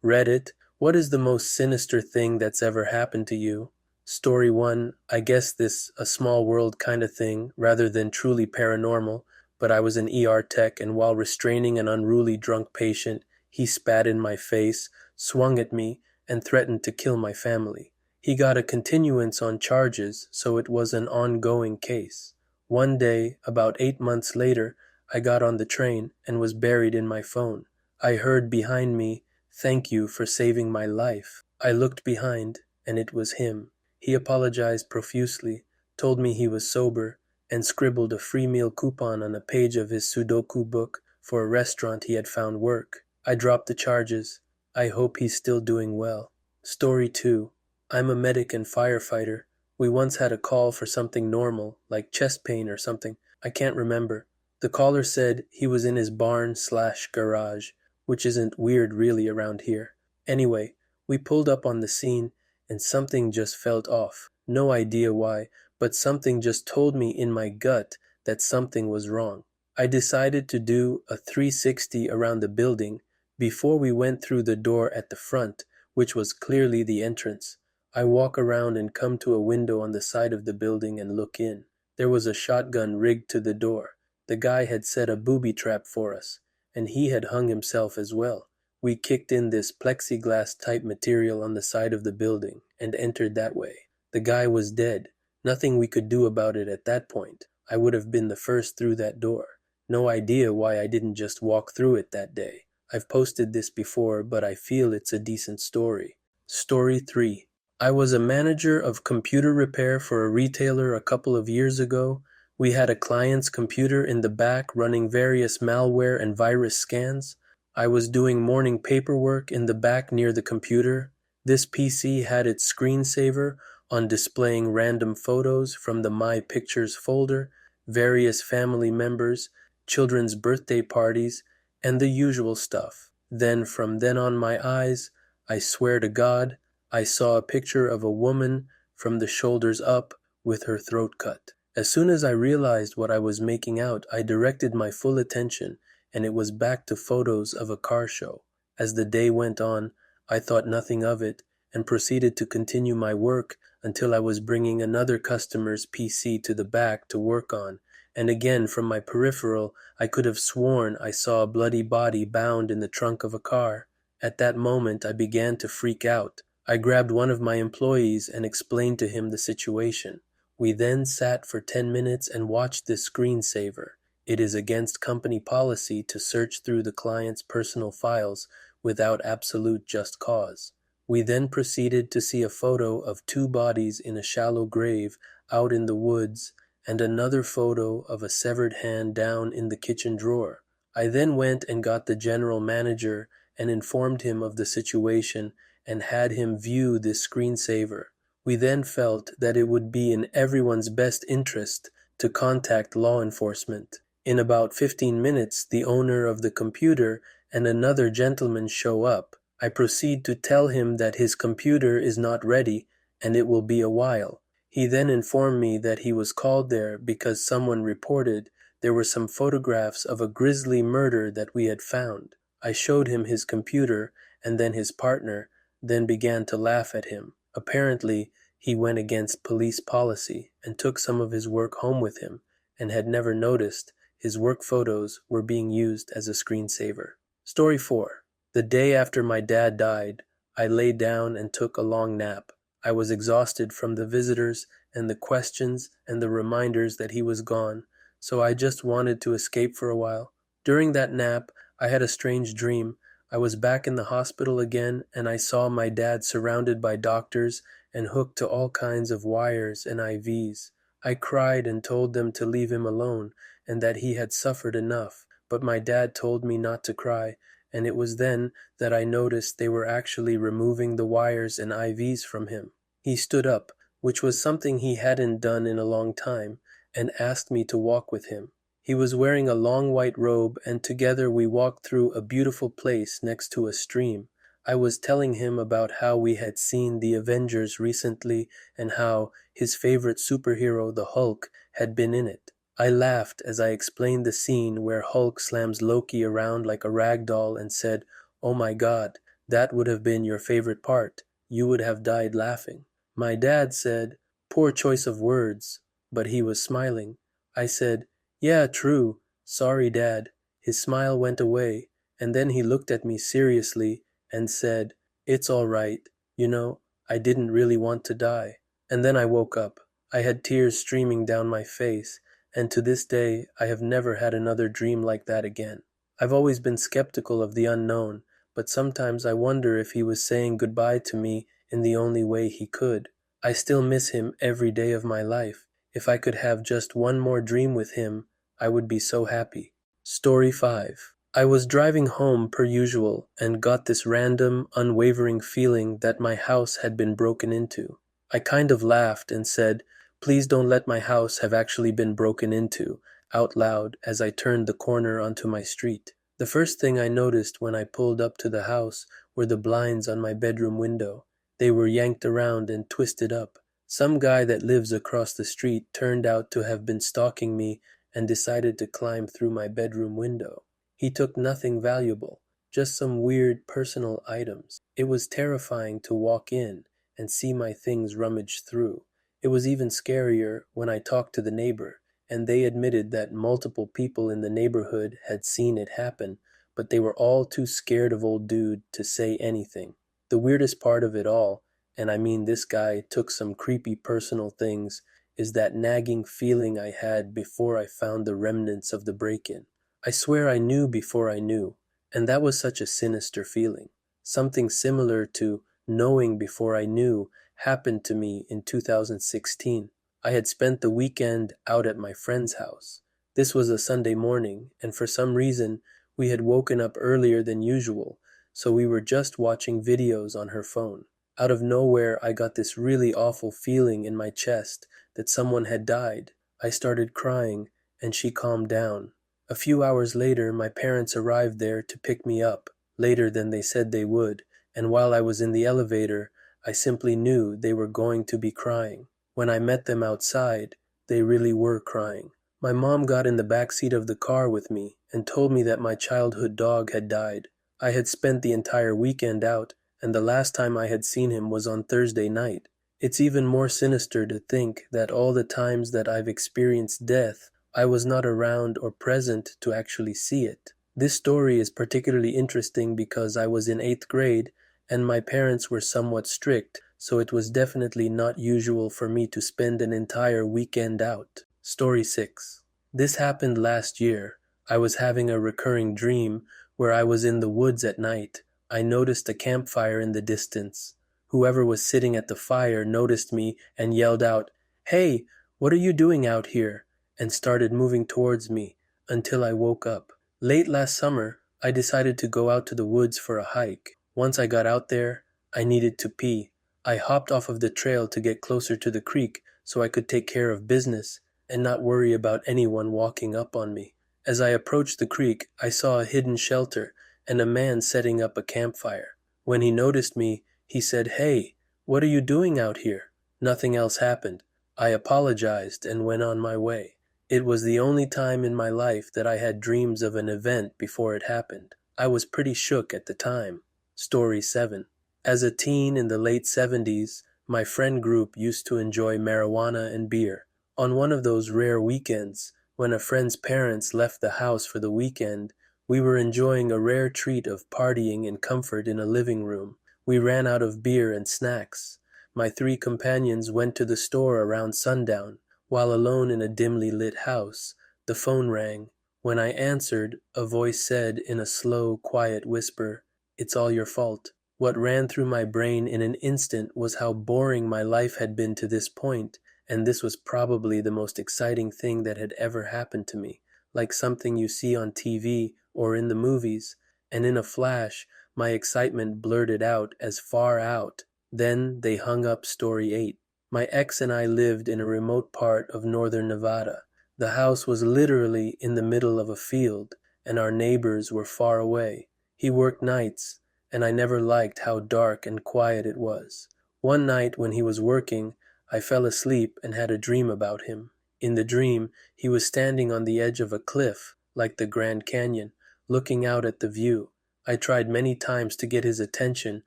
Reddit, what is the most sinister thing that's ever happened to you? Story 1, I guess this a small world kind of thing rather than truly paranormal, but I was an ER tech and while restraining an unruly drunk patient, he spat in my face, swung at me, and threatened to kill my family. He got a continuance on charges, so it was an ongoing case. One day, about 8 months later, I got on the train and was buried in my phone. I heard behind me, "Thank you for saving my life." I looked behind, and it was him. He apologized profusely, told me he was sober, and scribbled a free meal coupon on a page of his Sudoku book for a restaurant he had found work. I dropped the charges. I hope he's still doing well. Story 2. I'm a medic and firefighter. We once had a call for something normal, like chest pain or something. I can't remember. The caller said he was in his barn/garage, which isn't weird really around here. Anyway, we pulled up on the scene and something just felt off. No idea why, but something just told me in my gut that something was wrong. I decided to do a 360 around the building before we went through the door at the front, which was clearly the entrance. I walk around and come to a window on the side of the building and look in. There was a shotgun rigged to the door. The guy had set a booby trap for us, and he had hung himself as well. We kicked in this plexiglass type material on the side of the building and entered that way. The guy was dead. Nothing we could do about it at that point. I would have been the first through that door. No idea why I didn't just walk through it that day. I've posted this before, but I feel it's a decent story. Story 3. I was a manager of computer repair for a retailer a couple of years ago. We had a client's computer in the back running various malware and virus scans. I was doing morning paperwork in the back near the computer. This PC had its screensaver on displaying random photos from the My Pictures folder, various family members, children's birthday parties, and the usual stuff. Then from then on my eyes, I swear to God, I saw a picture of a woman from the shoulders up with her throat cut. As soon as I realized what I was making out, I directed my full attention, and it was back to photos of a car show. As the day went on, I thought nothing of it and proceeded to continue my work until I was bringing another customer's PC to the back to work on, and again from my peripheral I could have sworn I saw a bloody body bound in the trunk of a car. At that moment I began to freak out. I grabbed one of my employees and explained to him the situation. We then sat for 10 minutes and watched this screensaver. It is against company policy to search through the client's personal files without absolute just cause. We then proceeded to see a photo of 2 bodies in a shallow grave out in the woods and another photo of a severed hand down in the kitchen drawer. I then went and got the general manager and informed him of the situation and had him view this screensaver. We then felt that it would be in everyone's best interest to contact law enforcement. In about 15 minutes, the owner of the computer and another gentleman show up. I proceed to tell him that his computer is not ready and it will be a while. He then informed me that he was called there because someone reported there were some photographs of a grisly murder that we had found. I showed him his computer and then his partner then began to laugh at him. Apparently, he went against police policy and took some of his work home with him and had never noticed his work photos were being used as a screensaver. Story 4. The day after my dad died, I lay down and took a long nap. I was exhausted from the visitors and the questions and the reminders that he was gone, so I just wanted to escape for a while. During that nap, I had a strange dream. I was back in the hospital again, and I saw my dad surrounded by doctors and hooked to all kinds of wires and IVs. I cried and told them to leave him alone and that he had suffered enough, but my dad told me not to cry, and it was then that I noticed they were actually removing the wires and IVs from him. He stood up, which was something he hadn't done in a long time, and asked me to walk with him. He was wearing a long white robe, and together we walked through a beautiful place next to a stream. I was telling him about how we had seen the Avengers recently and how his favorite superhero, the Hulk, had been in it. I laughed as I explained the scene where Hulk slams Loki around like a rag doll and said, "Oh my God, That would have been your favorite part. You would have died laughing. My dad said, poor choice of words, but he was smiling. I said, yeah, true. Sorry, Dad. His smile went away, and then he looked at me seriously and said, it's all right. You know, I didn't really want to die. And then I woke up. I had tears streaming down my face, and to this day I have never had another dream like that again. I've always been skeptical of the unknown, but sometimes I wonder if he was saying goodbye to me in the only way he could. I still miss him every day of my life. If I could have just one more dream with him, I would be so happy. Story 5. I was driving home per usual and got this random, unwavering feeling that my house had been broken into. I kind of laughed and said, please don't let my house have actually been broken into, out loud as I turned the corner onto my street. The first thing I noticed when I pulled up to the house were the blinds on my bedroom window. They were yanked around and twisted up. Some guy that lives across the street turned out to have been stalking me and decided to climb through my bedroom window. He took nothing valuable, just some weird personal items. It was terrifying to walk in and see my things rummaged through. It was even scarier when I talked to the neighbor, and they admitted that multiple people in the neighborhood had seen it happen, but they were all too scared of old dude to say anything. The weirdest part of it all, and I mean this guy took some creepy personal things, is that nagging feeling I had before I found the remnants of the break-in. I swear I knew before I knew, and that was such a sinister feeling. Something similar to knowing before I knew happened to me in 2016. I had spent the weekend out at my friend's house. This was a Sunday morning, and for some reason we had woken up earlier than usual, so we were just watching videos on her phone. Out of nowhere, I got this really awful feeling in my chest that someone had died. I started crying, and she calmed down. A few hours later, my parents arrived there to pick me up, later than they said they would, and while I was in the elevator, I simply knew they were going to be crying. When I met them outside, they really were crying. My mom got in the back seat of the car with me and told me that my childhood dog had died. I had spent the entire weekend out, and the last time I had seen him was on Thursday night. It's even more sinister to think that all the times that I've experienced death, I was not around or present to actually see it. This story is particularly interesting because I was in 8th grade and my parents were somewhat strict, so it was definitely not usual for me to spend an entire weekend out. Story 6. This happened last year. I was having a recurring dream where I was in the woods at night. I noticed a campfire in the distance. Whoever was sitting at the fire noticed me and yelled out, "Hey, what are you doing out here?" and started moving towards me until I woke up. Late last summer, I decided to go out to the woods for a hike. Once I got out there, I needed to pee. I hopped off of the trail to get closer to the creek so I could take care of business and not worry about anyone walking up on me. As I approached the creek, I saw a hidden shelter and a man setting up a campfire. When he noticed me, he said, "Hey, what are you doing out here?" Nothing else happened. I apologized and went on my way. It was the only time in my life that I had dreams of an event before it happened. I was pretty shook at the time. Story 7. As a teen in the late 70s, my friend group used to enjoy marijuana and beer. On one of those rare weekends, when a friend's parents left the house for the weekend, we were enjoying a rare treat of partying in comfort in a living room. We ran out of beer and snacks. My 3 companions went to the store around sundown. While alone in a dimly lit house, the phone rang. When I answered, a voice said in a slow, quiet whisper, "It's all your fault." What ran through my brain in an instant was how boring my life had been to this point, and this was probably the most exciting thing that had ever happened to me, like something you see on TV or in the movies, and in a flash, my excitement blurted out as far out. Then they hung up story 8. My ex and I lived in a remote part of northern Nevada. The house was literally in the middle of a field, and our neighbors were far away. He worked nights, and I never liked how dark and quiet it was. One night when he was working, I fell asleep and had a dream about him. In the dream, he was standing on the edge of a cliff, like the Grand Canyon, looking out at the view. I tried many times to get his attention,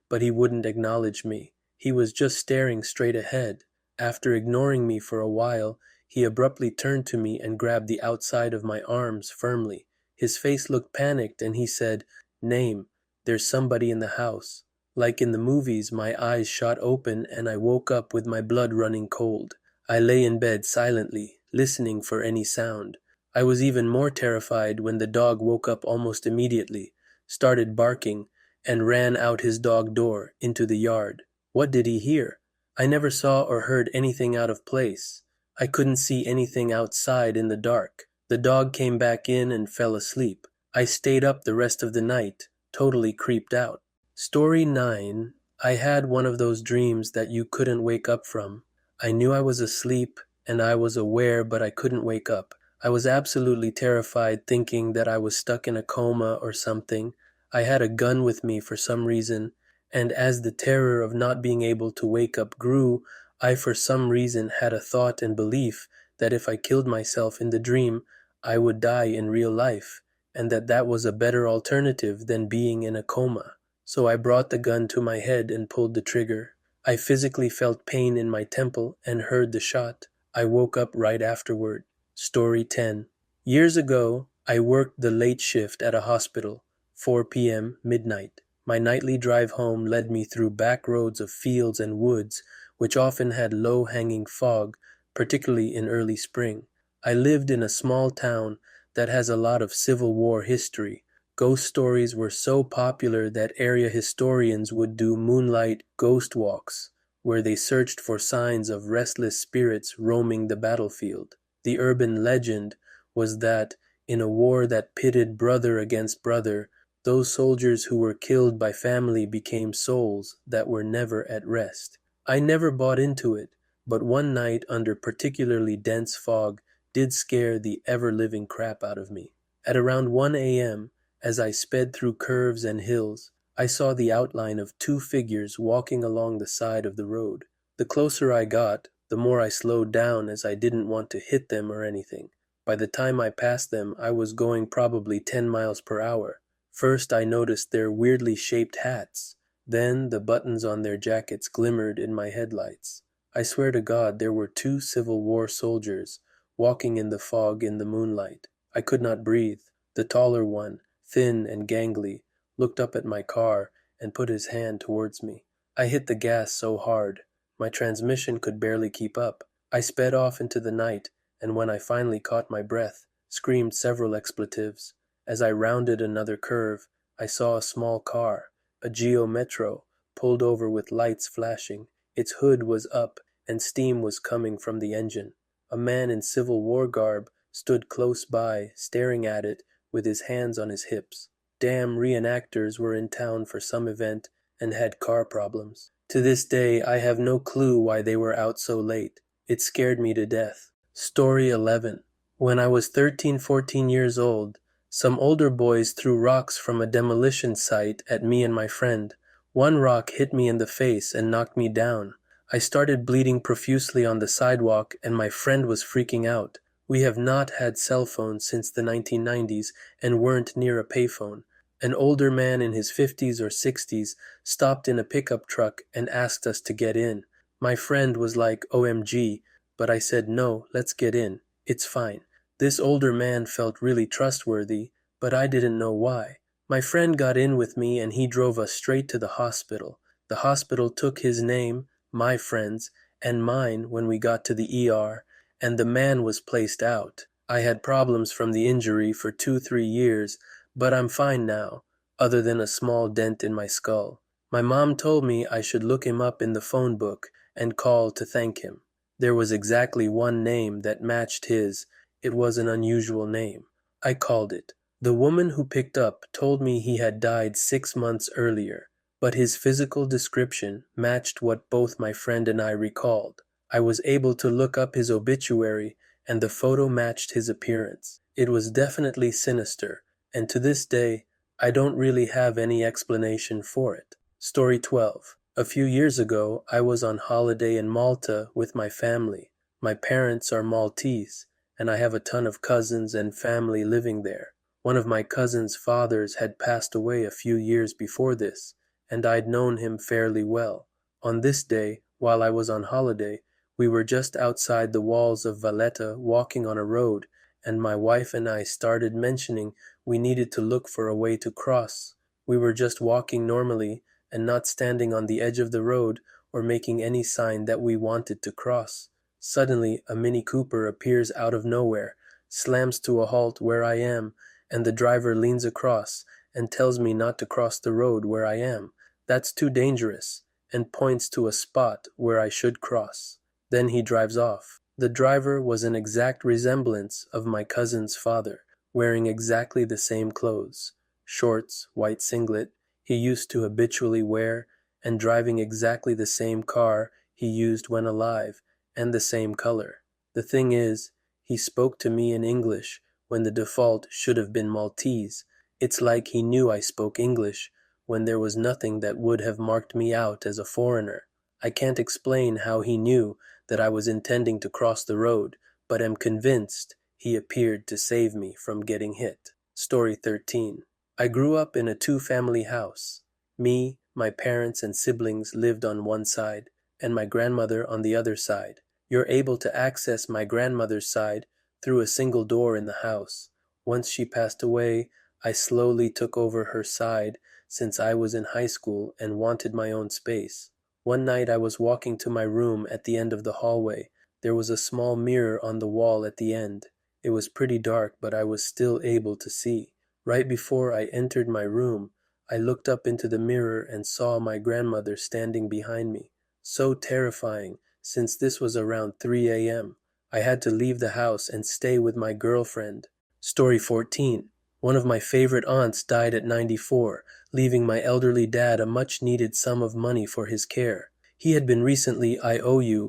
but he wouldn't acknowledge me. He was just staring straight ahead. After ignoring me for a while, he abruptly turned to me and grabbed the outside of my arms firmly. His face looked panicked and he said, "Name, there's somebody in the house." Like in the movies, my eyes shot open and I woke up with my blood running cold. I lay in bed silently, listening for any sound. I was even more terrified when the dog woke up almost immediately, started barking, and ran out his dog door into the yard. What did he hear? I never saw or heard anything out of place. I couldn't see anything outside in the dark. The dog came back in and fell asleep. I stayed up the rest of the night, totally creeped out. Story 9. I had one of those dreams that you couldn't wake up from. I knew I was asleep, and I was aware, but I couldn't wake up. I was absolutely terrified, thinking that I was stuck in a coma or something. I had a gun with me for some reason, and as the terror of not being able to wake up grew, I for some reason had a thought and belief that if I killed myself in the dream, I would die in real life, and that was a better alternative than being in a coma. So I brought the gun to my head and pulled the trigger. I physically felt pain in my temple and heard the shot. I woke up right afterward. Story 10. Years ago, I worked the late shift at a hospital, 4 p.m., midnight. My nightly drive home led me through back roads of fields and woods, which often had low-hanging fog, particularly in early spring. I lived in a small town that has a lot of Civil War history. Ghost stories were so popular that area historians would do moonlight ghost walks, where they searched for signs of restless spirits roaming the battlefield. The urban legend was that, in a war that pitted brother against brother, those soldiers who were killed by family became souls that were never at rest. I never bought into it, but one night under particularly dense fog did scare the ever-living crap out of me. At around 1 a.m., as I sped through curves and hills, I saw the outline of two figures walking along the side of the road. The closer I got, the more I slowed down as I didn't want to hit them or anything. By the time I passed them, I was going probably 10 miles per hour. First, I noticed their weirdly shaped hats. Then, the buttons on their jackets glimmered in my headlights. I swear to God, there were two Civil War soldiers walking in the fog in the moonlight. I could not breathe. The taller one, thin and gangly, looked up at my car and put his hand towards me. I hit the gas so hard. My transmission could barely keep up. I sped off into the night, and when I finally caught my breath, screamed several expletives. As I rounded another curve, I saw a small car, a Geo Metro, pulled over with lights flashing. Its hood was up, and steam was coming from the engine. A man in Civil War garb stood close by, staring at it, with his hands on his hips. Damn reenactors were in town for some event and had car problems. To this day, I have no clue why they were out so late. It scared me to death. Story 11. When I was 13-14 years old, some older boys threw rocks from a demolition site at me and my friend. One rock hit me in the face and knocked me down. I started bleeding profusely on the sidewalk and my friend was freaking out. We have not had cell phones since the 1990s and weren't near a payphone. An older man in his 50s or 60s stopped in a pickup truck and asked us to get in. My friend was like, OMG, but I said, no, let's get in. It's fine. This older man felt really trustworthy, but I didn't know why. My friend got in with me and he drove us straight to the hospital. The hospital took his name, my friend's, and mine when we got to the ER, and the man was placed out. I had problems from the injury for 2-3 years, but I'm fine now, other than a small dent in my skull. My mom told me I should look him up in the phone book and call to thank him. There was exactly one name that matched his. It was an unusual name. I called it. The woman who picked up told me he had died 6 months earlier, but his physical description matched what both my friend and I recalled. I was able to look up his obituary, and the photo matched his appearance. It was definitely sinister, and to this day, I don't really have any explanation for it. Story 12. A few years ago, I was on holiday in Malta with my family. My parents are Maltese, and I have a ton of cousins and family living there. One of my cousin's fathers had passed away a few years before this, and I'd known him fairly well. On this day, while I was on holiday, we were just outside the walls of Valletta walking on a road, and my wife and I started mentioning we needed to look for a way to cross. We were just walking normally and not standing on the edge of the road or making any sign that we wanted to cross. Suddenly, a Mini Cooper appears out of nowhere, slams to a halt where I am, and the driver leans across and tells me not to cross the road where I am. That's too dangerous, and points to a spot where I should cross. Then he drives off. The driver was an exact resemblance of my cousin's father, wearing exactly the same clothes, shorts, white singlet, he used to habitually wear, and driving exactly the same car he used when alive, and the same color. The thing is, he spoke to me in English when the default should have been Maltese. It's like he knew I spoke English when there was nothing that would have marked me out as a foreigner. I can't explain how he knew that I was intending to cross the road, but am convinced he appeared to save me from getting hit. Story 13. I grew up in a two-family house. Me, my parents and siblings lived on one side, and my grandmother on the other side. You're able to access my grandmother's side through a single door in the house. Once she passed away, I slowly took over her side since I was in high school and wanted my own space. One night I was walking to my room at the end of the hallway. There was a small mirror on the wall at the end. It was pretty dark, but I was still able to see. Right before I entered my room, I looked up into the mirror and saw my grandmother standing behind me. So terrifying, since this was around 3 a.m. I had to leave the house and stay with my girlfriend. Story 14. One of my favorite aunts died at 94, leaving my elderly dad a much-needed sum of money for his care. He had been recently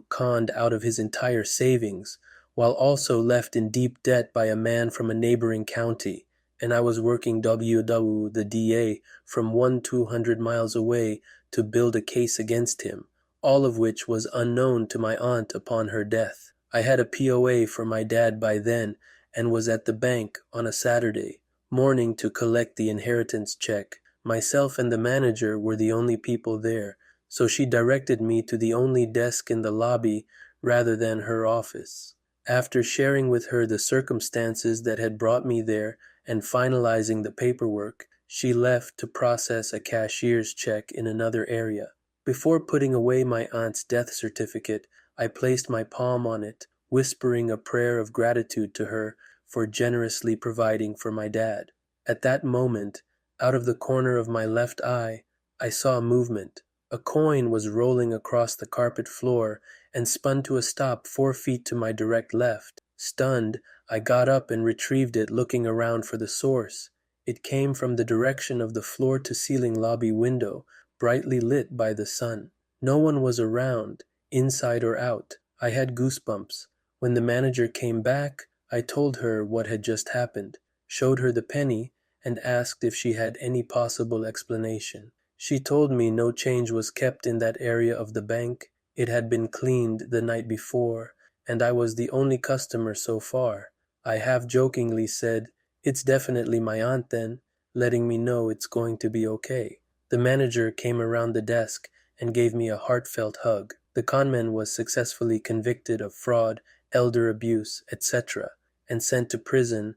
conned out of his entire savings, while also left in deep debt by a man from a neighboring county, and I was working the DA from 200 miles away to build a case against him, all of which was unknown to my aunt upon her death. I had a POA for my dad by then and was at the bank on a Saturday morning to collect the inheritance check. Myself and the manager were the only people there, so she directed me to the only desk in the lobby rather than her office. After sharing with her the circumstances that had brought me there and finalizing the paperwork, she left to process a cashier's check in another area. Before putting away my aunt's death certificate, I placed my palm on it, whispering a prayer of gratitude to her for generously providing for my dad. At that moment, out of the corner of my left eye, I saw movement. A coin was rolling across the carpet floor and spun to a stop 4 feet to my direct left. Stunned, I got up and retrieved it, looking around for the source. It came from the direction of the floor-to-ceiling lobby window, brightly lit by the sun. No one was around, inside or out. I had goosebumps. When the manager came back, I told her what had just happened, showed her the penny, and asked if she had any possible explanation. She told me no change was kept in that area of the bank. It had been cleaned the night before, and I was the only customer so far. I half-jokingly said, "It's definitely my aunt then," letting me know it's going to be okay. The manager came around the desk and gave me a heartfelt hug. The conman was successfully convicted of fraud, elder abuse, etc., and sent to prison,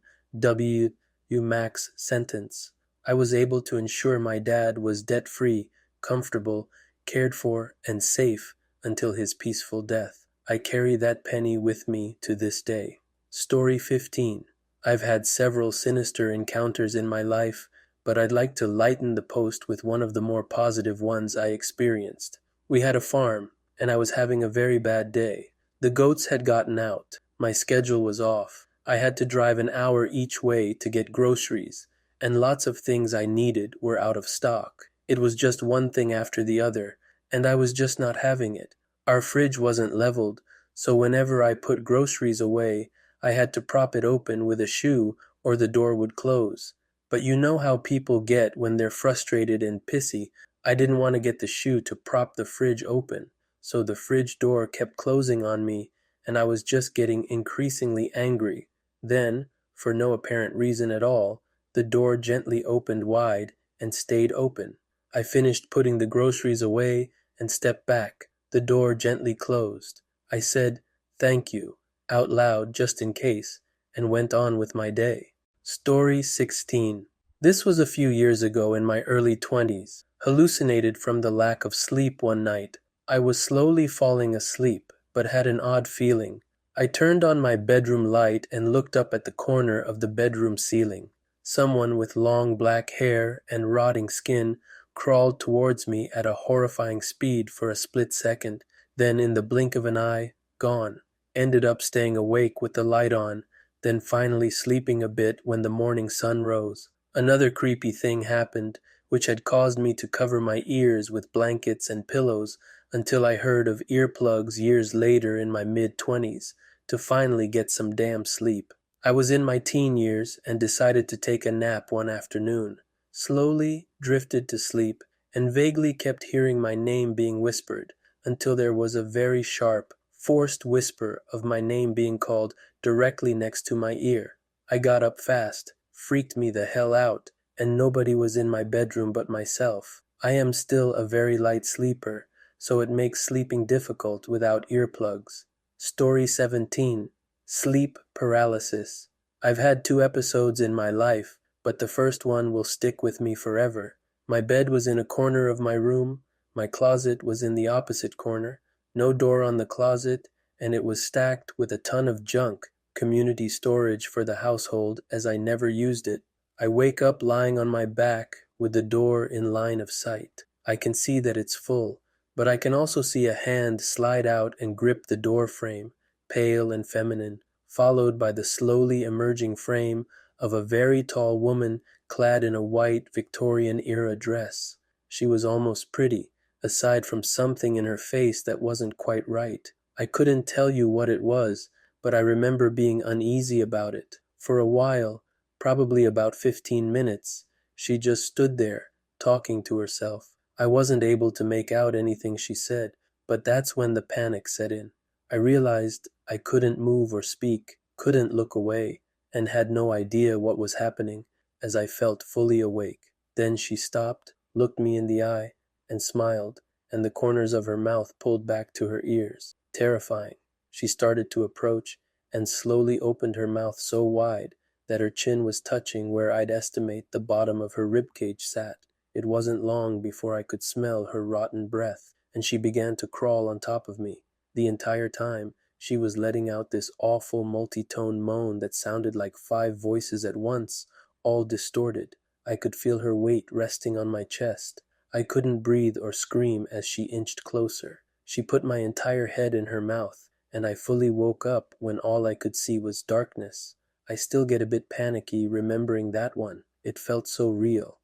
max sentence. I was able to ensure my dad was debt-free, comfortable, cared for, and safe until his peaceful death. I carry that penny with me to this day. Story 15. I've had several sinister encounters in my life, but I'd like to lighten the post with one of the more positive ones I experienced. We had a farm, and I was having a very bad day. The goats had gotten out. My schedule was off. I had to drive an hour each way to get groceries, and lots of things I needed were out of stock. It was just one thing after the other, and I was just not having it. Our fridge wasn't leveled, so whenever I put groceries away, I had to prop it open with a shoe or the door would close. But you know how people get when they're frustrated and pissy. I didn't want to get the shoe to prop the fridge open, so the fridge door kept closing on me, and I was just getting increasingly angry. Then, for no apparent reason at all, The door gently opened wide and stayed open. I finished putting the groceries away and stepped back. The door gently closed. I said, "Thank you," out loud just in case, and went on with my day. Story 16. This was a few years ago in my early 20s. Hallucinated from the lack of sleep one night. I was slowly falling asleep, but had an odd feeling. I turned on my bedroom light and looked up at the corner of the bedroom ceiling. Someone with long black hair and rotting skin crawled towards me at a horrifying speed for a split second, then in the blink of an eye, gone. Ended up staying awake with the light on, then finally sleeping a bit when the morning sun rose. Another creepy thing happened, which had caused me to cover my ears with blankets and pillows until I heard of earplugs years later in my mid-20s to finally get some damn sleep. I was in my teen years and decided to take a nap one afternoon. Slowly drifted to sleep and vaguely kept hearing my name being whispered until there was a very sharp, forced whisper of my name being called directly next to my ear. I got up fast, freaked me the hell out, and nobody was in my bedroom but myself. I am still a very light sleeper, so it makes sleeping difficult without earplugs. Story 17. Sleep paralysis. I've had 2 episodes in my life, but the first one will stick with me forever. My bed was in a corner of my room, my closet was in the opposite corner, no door on the closet, and it was stacked with a ton of junk, community storage for the household, as I never used it. I wake up lying on my back with the door in line of sight. I can see that it's full, but I can also see a hand slide out and grip the door frame, pale and feminine, followed by the slowly emerging frame of a very tall woman clad in a white Victorian-era dress. She was almost pretty, aside from something in her face that wasn't quite right. I couldn't tell you what it was, but I remember being uneasy about it. For a while, probably about 15 minutes, she just stood there, talking to herself. I wasn't able to make out anything she said, but that's when the panic set in. I realized I couldn't move or speak, couldn't look away, and had no idea what was happening as I felt fully awake. Then she stopped, looked me in the eye, and smiled, and the corners of her mouth pulled back to her ears. Terrifying. She started to approach and slowly opened her mouth so wide that her chin was touching where I'd estimate the bottom of her ribcage sat. It wasn't long before I could smell her rotten breath, and she began to crawl on top of me. The entire time, she was letting out this awful multi-tone moan that sounded like 5 voices at once, all distorted. I could feel her weight resting on my chest. I couldn't breathe or scream as she inched closer. She put my entire head in her mouth, and I fully woke up when all I could see was darkness. I still get a bit panicky remembering that one. It felt so real.